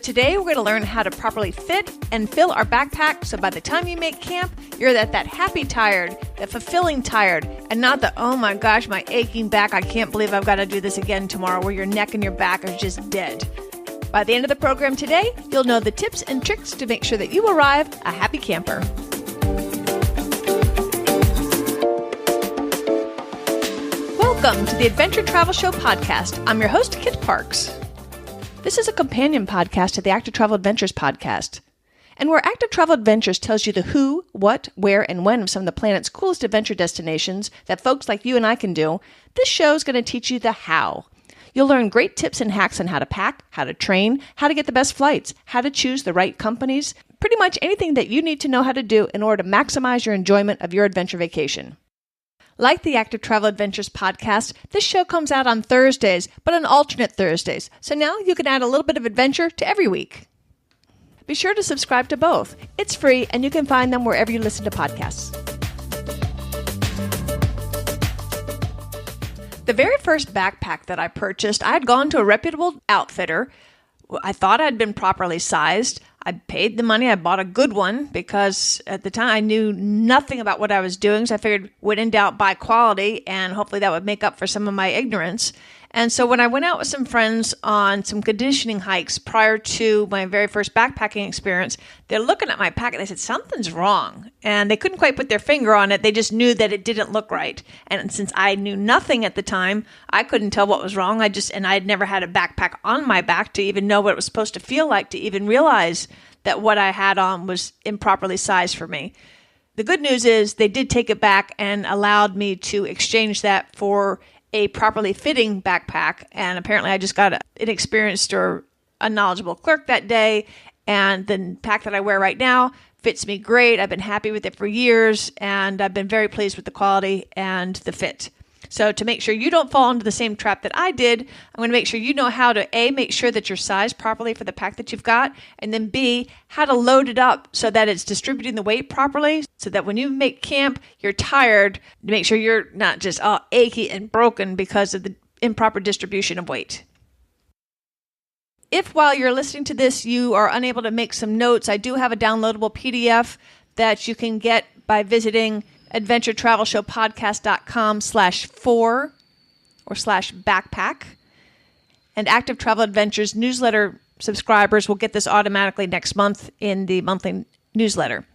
Today, we're going to learn how to properly fit and fill our backpack so by the time you make camp, you're at that happy tired, that fulfilling tired, and not the, oh my gosh, my aching back, I can't believe I've got to do this again tomorrow, where your neck and your back are just dead. By the end of the program today, you'll know the tips and tricks to make sure that you arrive a happy camper. Welcome to the Adventure Travel Show podcast. I'm your host, Kit Parks. This is a companion podcast to the Active Travel Adventures podcast. And where Active Travel Adventures tells you the who, what, where, and when of some of the planet's coolest adventure destinations that folks like you and I can do, this show is going to teach you the how. You'll learn great tips and hacks on how to pack, how to train, how to get the best flights, how to choose the right companies, pretty much anything that you need to know how to do in order to maximize your enjoyment of your adventure vacation. Like the Active Travel Adventures podcast, this show comes out on Thursdays, but on alternate Thursdays. So now you can add a little bit of adventure to every week. Be sure to subscribe to both. It's free, and you can find them wherever you listen to podcasts. The very first backpack that I purchased, I had gone to a reputable outfitter. I thought I'd been properly sized. I paid the money. I bought a good one because at the time I knew nothing about what I was doing. So I figured when in doubt, buy quality, and hopefully that would make up for some of my ignorance. And so when I went out with some friends on some conditioning hikes prior to my very first backpacking experience, they're looking at my pack and they said, something's wrong. And they couldn't quite put their finger on it. They just knew that it didn't look right. And since I knew nothing at the time, I couldn't tell what was wrong. And I had never had a backpack on my back to even know what it was supposed to feel like, to even realize that what I had on was improperly sized for me. The good news is they did take it back and allowed me to exchange that for a properly fitting backpack. And apparently I just got an experienced or a knowledgeable clerk that day. And the pack that I wear right now fits me great. I've been happy with it for years, and I've been very pleased with the quality and the fit. So to make sure you don't fall into the same trap that I did, I'm going to make sure you know how to A, make sure that you're sized properly for the pack that you've got, and then B, how to load it up so that it's distributing the weight properly, so that when you make camp, you're tired, to make sure you're not just all achy and broken because of the improper distribution of weight. If while you're listening to this, you are unable to make some notes, I do have a downloadable PDF that you can get by visiting adventuretravelshowpodcast.com/4 or /backpack. And Active Travel Adventures newsletter subscribers will get this automatically next month in the monthly newsletter.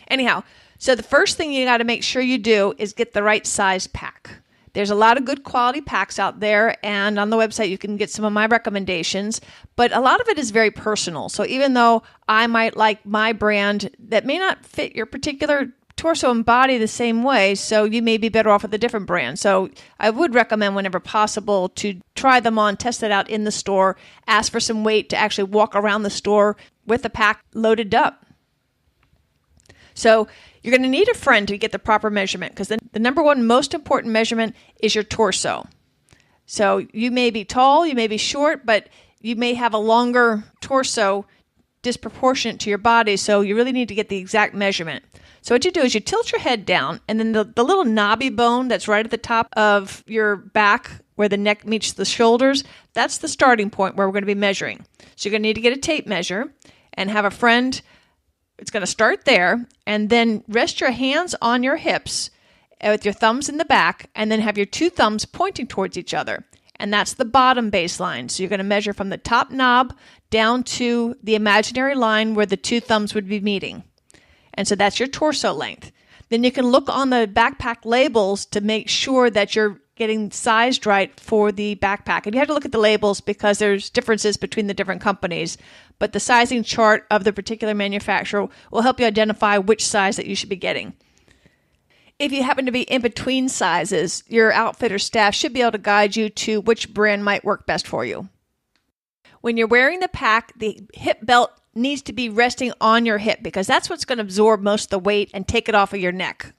Anyhow, so the first thing you got to make sure you do is get the right size pack. There's a lot of good quality packs out there, and on the website you can get some of my recommendations, but a lot of it is very personal. So even though I might like my brand, that may not fit your particular torso and body the same way, so you may be better off with a different brand. So I would recommend whenever possible to try them on, test it out in the store, ask for some weight to actually walk around the store with the pack loaded up. So you're going to need a friend to get the proper measurement, because the number one most important measurement is your torso. So you may be tall, you may be short, but you may have a longer torso disproportionate to your body, so you really need to get the exact measurement. So what you do is you tilt your head down, and then the little knobby bone that's right at the top of your back where the neck meets the shoulders, that's the starting point where we're going to be measuring. So you're going to need to get a tape measure and have a friend. It's going to start there, and then rest your hands on your hips with your thumbs in the back, and then have your two thumbs pointing towards each other. And that's the bottom baseline. So you're going to measure from the top knob down to the imaginary line where the two thumbs would be meeting. And so that's your torso length. Then you can look on the backpack labels to make sure that you're getting sized right for the backpack. And you have to look at the labels because there's differences between the different companies. But the sizing chart of the particular manufacturer will help you identify which size that you should be getting. If you happen to be in between sizes, your outfitter staff should be able to guide you to which brand might work best for you. When you're wearing the pack, the hip belt needs to be resting on your hip, because that's what's going to absorb most of the weight and take it off of your neck.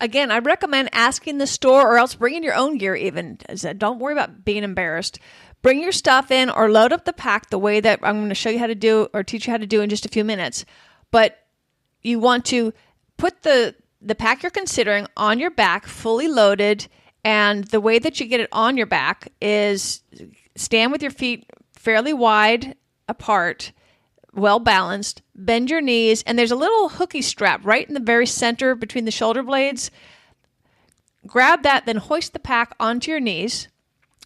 Again, I recommend asking the store, or else bringing your own gear even. Don't worry about being embarrassed. Bring your stuff in or load up the pack the way that I'm going to show you how to do or teach you how to do in just a few minutes. But you want to put the pack you're considering on your back, fully loaded, and the way that you get it on your back is stand with your feet fairly wide apart, well balanced. Bend your knees, and there's a little hooky strap right in the very center between the shoulder blades. Grab that, then hoist the pack onto your knees.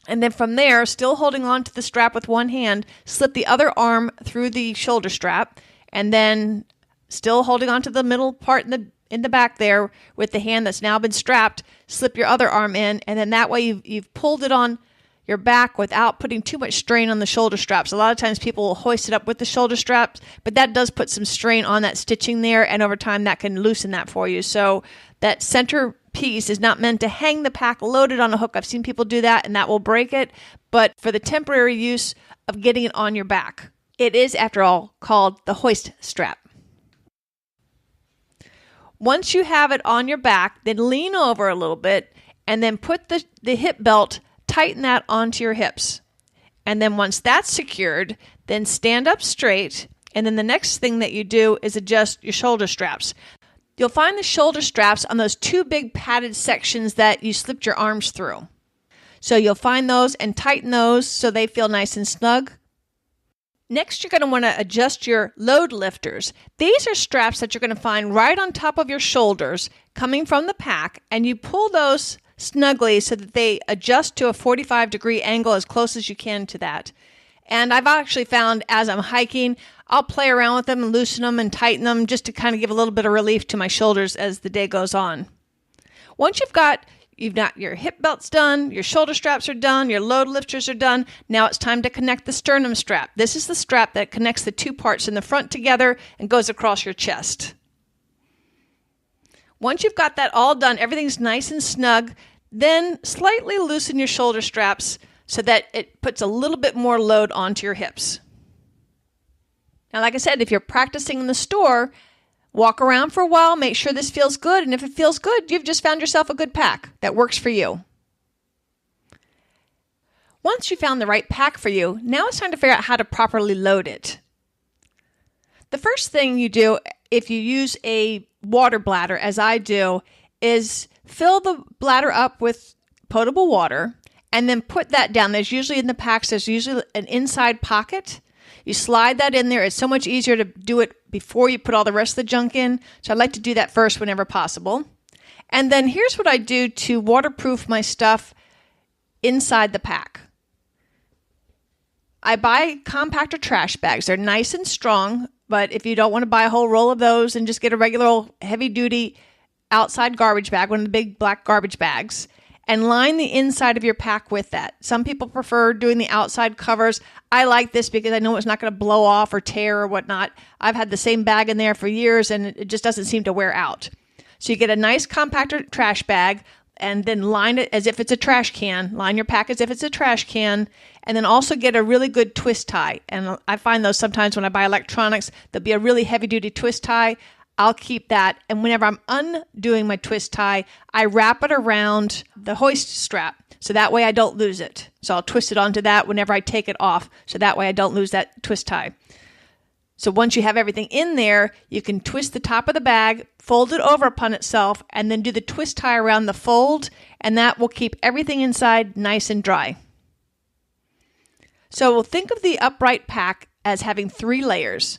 And then from there, still holding on to the strap with one hand, slip the other arm through the shoulder strap, and then still holding on to the middle part in the back there with the hand that's now been strapped, slip your other arm in, and then that way you've pulled it on your back without putting too much strain on the shoulder straps. A lot of times people will hoist it up with the shoulder straps, but that does put some strain on that stitching there, and over time that can loosen that for you. So that center piece is not meant to hang the pack loaded on a hook. I've seen people do that, and that will break it, but for the temporary use of getting it on your back. It is, after all, called the hoist strap. Once you have it on your back, then lean over a little bit, and then put the hip belt, tighten that onto your hips. And then once that's secured, then stand up straight, and then the next thing that you do is adjust your shoulder straps. You'll find the shoulder straps on those two big padded sections that you slipped your arms through. So you'll find those and tighten those so they feel nice and snug. Next, you're going to want to adjust your load lifters. These are straps that you're going to find right on top of your shoulders coming from the pack, and you pull those snugly so that they adjust to a 45-degree angle as close as you can to that. And I've actually found as I'm hiking, I'll play around with them and loosen them and tighten them just to kind of give a little bit of relief to my shoulders as the day goes on. Once you've got your hip belts done, your shoulder straps are done, your load lifters are done, now it's time to connect the sternum strap. This is the strap that connects the two parts in the front together and goes across your chest. Once you've got that all done, everything's nice and snug, then slightly loosen your shoulder straps so that it puts a little bit more load onto your hips. Now, like I said, if you're practicing in the store, walk around for a while, make sure this feels good, and if it feels good, you've just found yourself a good pack that works for you. Once you found the right pack for you, now it's time to figure out how to properly load it. The first thing you do, if you use a water bladder, as I do, is fill the bladder up with potable water and then put that down. There's usually in the packs, there's usually an inside pocket. You slide that in there. It's so much easier to do it before you put all the rest of the junk in. So I like to do that first whenever possible. And then here's what I do to waterproof my stuff inside the pack. I buy compactor trash bags. They're nice and strong, but if you don't want to buy a whole roll of those and just get a regular old heavy-duty outside garbage bag, one of the big black garbage bags, and line the inside of your pack with that. Some people prefer doing the outside covers. I like this because I know it's not going to blow off or tear or whatnot. I've had the same bag in there for years and it just doesn't seem to wear out. So you get a nice compactor trash bag and then line it as if it's a trash can. Line your pack as if it's a trash can. And then also get a really good twist tie. And I find those sometimes when I buy electronics, there'll be a really heavy-duty twist tie. I'll keep that. And whenever I'm undoing my twist tie, I wrap it around the hoist strap. So that way I don't lose it. So I'll twist it onto that whenever I take it off. So that way I don't lose that twist tie. So once you have everything in there, you can twist the top of the bag, fold it over upon itself, and then do the twist tie around the fold. And that will keep everything inside nice and dry. So we'll think of the upright pack as having 3 layers.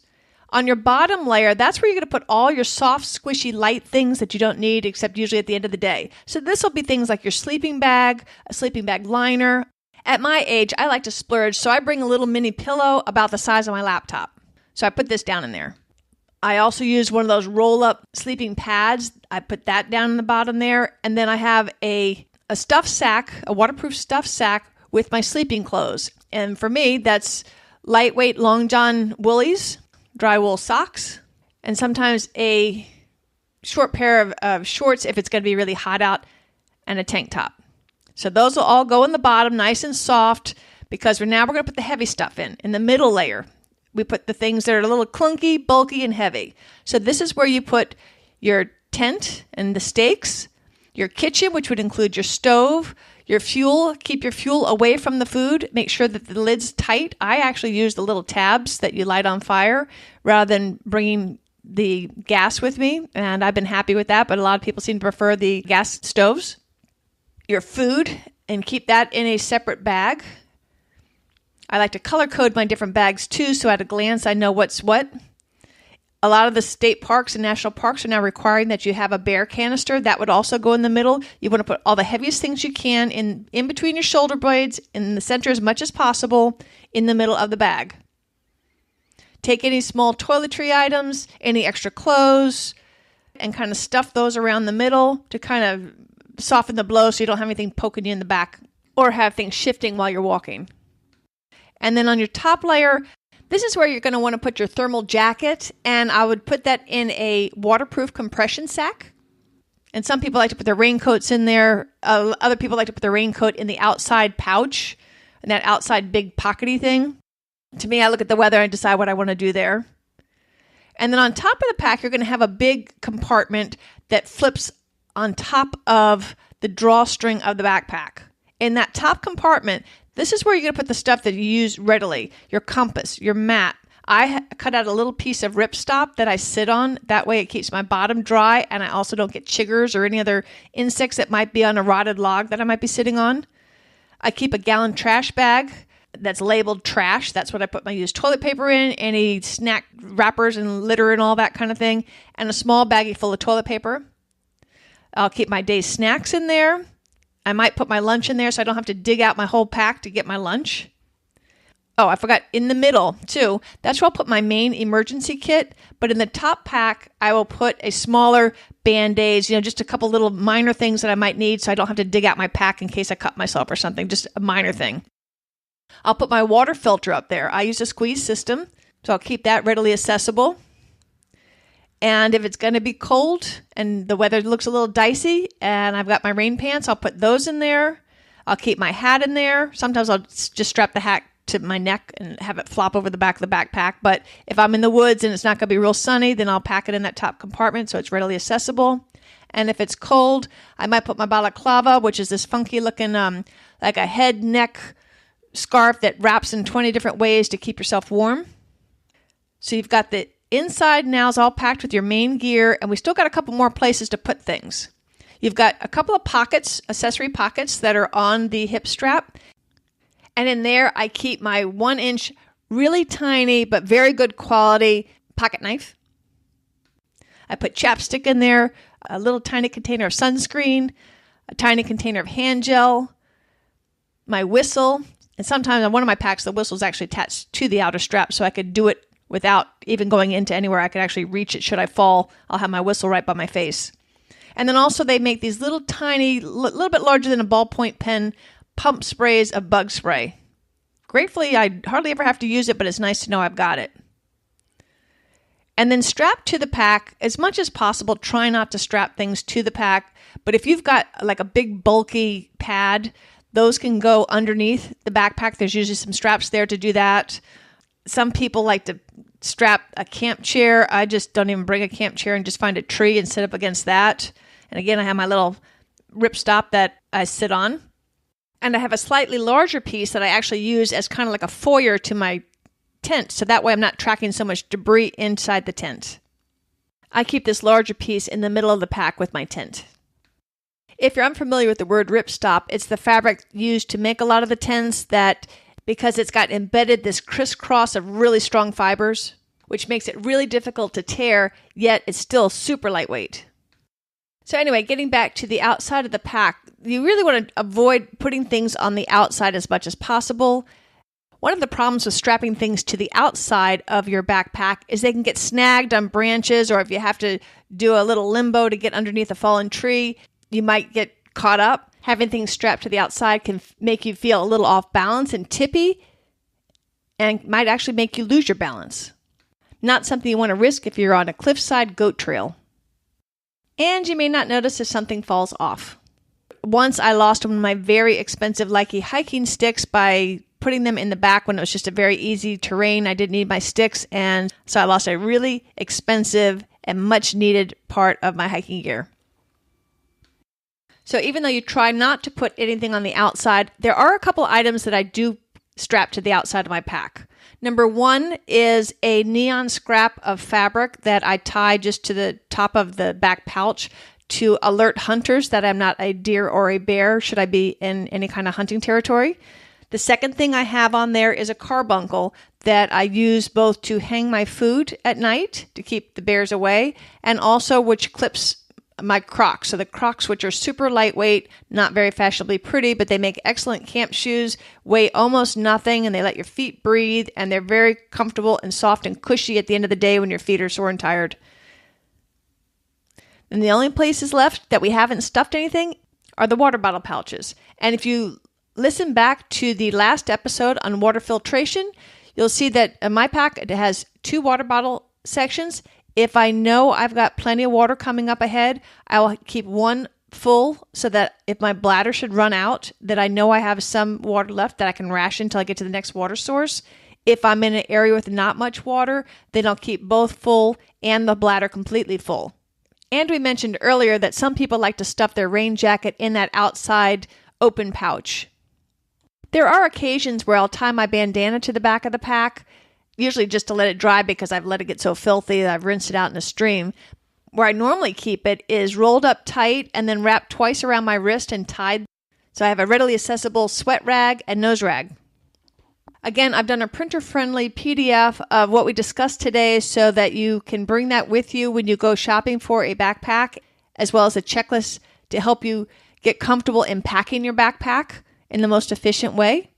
On your bottom layer, that's where you're going to put all your soft, squishy, light things that you don't need, except usually at the end of the day. So this will be things like your sleeping bag, a sleeping bag liner. At my age, I like to splurge, so I bring a little mini pillow about the size of my laptop. So I put this down in there. I also use one of those roll-up sleeping pads. I put that down in the bottom there. And then I have a stuff sack, a waterproof stuff sack with my sleeping clothes. And for me, that's lightweight long john woolies, dry wool socks, and sometimes a short pair of shorts if it's going to be really hot out, and a tank top. So those will all go in the bottom nice and soft because we're going to put the heavy stuff in the middle layer. We put the things that are a little clunky, bulky, and heavy. So this is where you put your tent and the stakes, your kitchen, which would include your stove, your fuel. Keep your fuel away from the food. Make sure that the lid's tight. I actually use the little tabs that you light on fire rather than bringing the gas with me, and I've been happy with that, but a lot of people seem to prefer the gas stoves. Your food, and keep that in a separate bag. I like to color code my different bags too, so at a glance I know what's what. A lot of the state parks and national parks are now requiring that you have a bear canister. That would also go in the middle. You want to put all the heaviest things you can in between your shoulder blades, in the center as much as possible, in the middle of the bag. Take any small toiletry items, any extra clothes, and kind of stuff those around the middle to kind of soften the blow so you don't have anything poking you in the back or have things shifting while you're walking. And then on your top layer, this is where you're going to want to put your thermal jacket, and I would put that in a waterproof compression sack. And some people like to put their raincoats in there. Other people like to put their raincoat in the outside pouch, and that outside big pockety thing. To me, I look at the weather and decide what I want to do there. And then on top of the pack, you're going to have a big compartment that flips on top of the drawstring of the backpack. In that top compartment, this is where you're going to put the stuff that you use readily. Your compass, your map. I cut out a little piece of ripstop that I sit on. That way it keeps my bottom dry, and I also don't get chiggers or any other insects that might be on a rotted log that I might be sitting on. I keep a gallon trash bag that's labeled trash. That's what I put my used toilet paper in, any snack wrappers and litter and all that kind of thing, and a small baggie full of toilet paper. I'll keep my day's snacks in there. I might put my lunch in there so I don't have to dig out my whole pack to get my lunch. Oh, I forgot, in the middle, too, that's where I'll put my main emergency kit. But in the top pack, I will put a smaller Band-Aids, just a couple little minor things that I might need so I don't have to dig out my pack in case I cut myself or something, just a minor thing. I'll put my water filter up there. I use a squeeze system, so I'll keep that readily accessible. And if it's going to be cold and the weather looks a little dicey and I've got my rain pants, I'll put those in there. I'll keep my hat in there. Sometimes I'll just strap the hat to my neck and have it flop over the back of the backpack. But if I'm in the woods and it's not going to be real sunny, then I'll pack it in that top compartment so it's readily accessible. And if it's cold, I might put my balaclava, which is this funky looking like a head neck scarf that wraps in 20 different ways to keep yourself warm. So you've got the inside now is all packed with your main gear, and we still got a couple more places to put things. You've got a couple of pockets, accessory pockets that are on the hip strap. And in there, I keep my 1-inch, really tiny, but very good quality pocket knife. I put chapstick in there, a little tiny container of sunscreen, a tiny container of hand gel, my whistle. And sometimes on one of my packs, the whistle is actually attached to the outer strap, so I could do it without even going into anywhere. I could actually reach it. Should I fall, I'll have my whistle right by my face. And then also they make these little tiny, little bit larger than a ballpoint pen, pump sprays of bug spray. Gratefully, I hardly ever have to use it, but it's nice to know I've got it. And then strap to the pack, as much as possible, try not to strap things to the pack. But if you've got like a big bulky pad, those can go underneath the backpack. There's usually some straps there to do that. Some people like to strap a camp chair. I just don't even bring a camp chair and just find a tree and sit up against that. And again, I have my little ripstop that I sit on. And I have a slightly larger piece that I actually use as kind of like a foyer to my tent. So that way I'm not tracking so much debris inside the tent. I keep this larger piece in the middle of the pack with my tent. If you're unfamiliar with the word ripstop, it's the fabric used to make a lot of the tents that, because it's got embedded this crisscross of really strong fibers, which makes it really difficult to tear, yet it's still super lightweight. So anyway, getting back to the outside of the pack, you really want to avoid putting things on the outside as much as possible. One of the problems with strapping things to the outside of your backpack is they can get snagged on branches, or if you have to do a little limbo to get underneath a fallen tree, you might get caught up. Having things strapped to the outside can make you feel a little off balance and tippy, and might actually make you lose your balance. Not something you want to risk if you're on a cliffside goat trail. And you may not notice if something falls off. Once I lost one of my very expensive Likey hiking sticks by putting them in the back when it was just a very easy terrain. I didn't need my sticks, and so I lost a really expensive and much needed part of my hiking gear. So even though you try not to put anything on the outside, there are a couple items that I do strap to the outside of my pack. Number one is a neon scrap of fabric that I tie just to the top of the back pouch to alert hunters that I'm not a deer or a bear should I be in any kind of hunting territory. The second thing I have on there is a carbuncle that I use both to hang my food at night to keep the bears away, and also which clips my Crocs. So the Crocs, which are super lightweight, not very fashionably pretty, but they make excellent camp shoes, weigh almost nothing, and they let your feet breathe, and they're very comfortable and soft and cushy at the end of the day when your feet are sore and tired. And the only places left that we haven't stuffed anything are the water bottle pouches. And if you listen back to the last episode on water filtration, you'll see that in my pack, it has 2 water bottle sections. If I know I've got plenty of water coming up ahead, I will keep one full so that if my bladder should run out, that I know I have some water left that I can ration until I get to the next water source. If I'm in an area with not much water, then I'll keep both full and the bladder completely full. And we mentioned earlier that some people like to stuff their rain jacket in that outside open pouch. There are occasions where I'll tie my bandana to the back of the pack, usually just to let it dry because I've let it get so filthy that I've rinsed it out in a stream. Where I normally keep it is rolled up tight and then wrapped twice around my wrist and tied. So I have a readily accessible sweat rag and nose rag. Again, I've done a printer-friendly PDF of what we discussed today so that you can bring that with you when you go shopping for a backpack, as well as a checklist to help you get comfortable in packing your backpack in the most efficient way.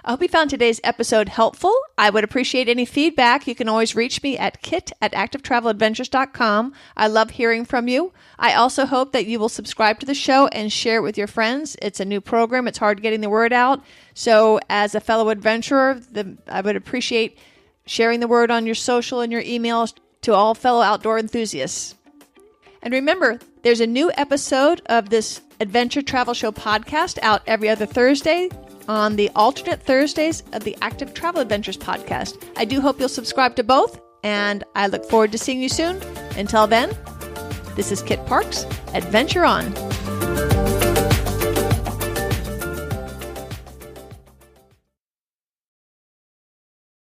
I hope you found today's episode helpful. I would appreciate any feedback. You can always reach me at kit@activetraveladventures.com. I love hearing from you. I also hope that you will subscribe to the show and share it with your friends. It's a new program. It's hard getting the word out. So as a fellow adventurer, I would appreciate sharing the word on your social and your emails to all fellow outdoor enthusiasts. And remember, there's a new episode of this Adventure Travel Show podcast out every other Thursday on the alternate Thursdays of the Active Travel Adventures podcast. I do hope you'll subscribe to both, and I look forward to seeing you soon. Until then, this is Kit Parks. Adventure on!